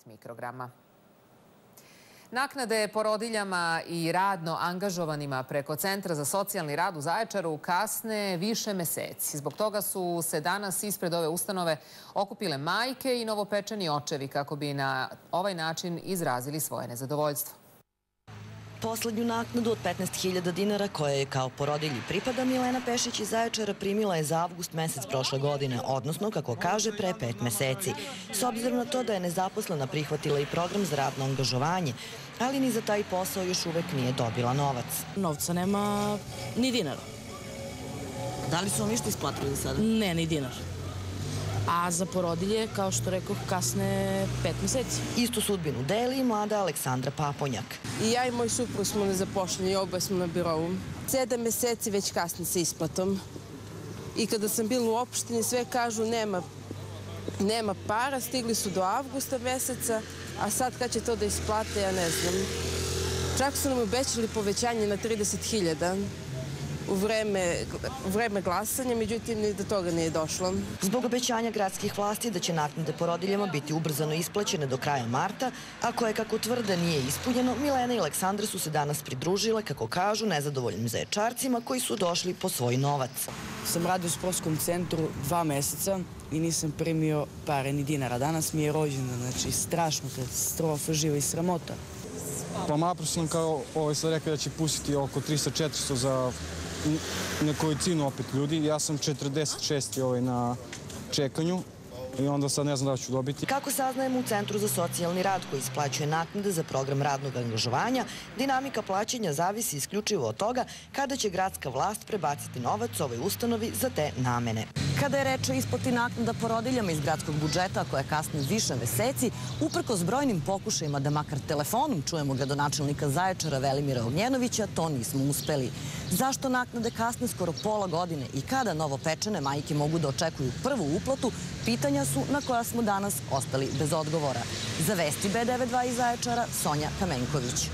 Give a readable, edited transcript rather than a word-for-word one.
mikrograma. Naknade porodiljama i radno angažovanima preko Centra za socijalni rad u Zaječaru kasne više meseci. Zbog toga su se danas ispred ove ustanove okupile majke i novopečeni očevi kako bi na ovaj način izrazili svoje nezadovoljstvo. Poslednju naknadu od 15.000 dinara koja je kao porodilji pripada Milena Pešić iz Zaječara primila je za avgust mesec prošle godine, odnosno, kako kaže, pre 5 meseci. S obzirom na to da je nezaposlena prihvatila i program za radno angažovanje, ali ni za taj posao još uvek nije dobila novac. Novca nema ni dinara. Da li su vam ništa isplatili za sada? Ne, ni dinar. A za porodilje, kao što rekao, kasne 5 meseci. Istu sudbinu deli i mlada Aleksandra Paponjak. I ja i moj suprug smo nezaposleni, oboje smo na birovu. 7 meseci već kasni sa isplatom. I kada sam bila u opštini, sve kažu nema para, stigli su do avgusta meseca, a sad kad će to da isplate, ja ne znam. Čak su nam obećali povećanje na 30.000 u vreme glasanja, međutim, ni do toga nije došlo. Zbog obećanja gradskih vlasti da će naknade porodiljama biti ubrzano isplaćene do kraja marta, a koje, kako tvrde, nije ispunjeno, Milena i Aleksandra su se danas pridružile, kako kažu, nezadovoljnim Zaječarcima koji su došli po svoj novac. Sam radio u sportskom centru 2 meseca i nisam primio pare ni dinara. Danas mi je rođendan, znači strašno, katastrofa, živa i sramota. Pa malo sam kao sad rekao da će pustiti oko 300-400 za nekolicinu opet ljudi. Ja sam 46. na čekanju i onda sad ne znam da ću dobiti. Kako saznajemo u Centru za socijalni rad koji isplaćuje naknade za program radnog angažovanja, dinamika plaćanja zavisi isključivo od toga kada će gradska vlast prebaciti novac ovoj ustanovi za te namene. Kada je reč o isplati naknada porodiljama iz gradskog budžeta koja kasni više meseci, uprkos brojnim pokušajima da makar telefonom čujemo gradonačelnika Zaječara Velimira Ognjenovića, to nismo uspeli. Zašto naknade kasne skoro pola godine i kada novopečene majke mogu da očekuju prvu uplatu, pitanja su na koja smo danas ostali bez odgovora. Za vesti B92 iz Zaječara, Sonja Kamenković.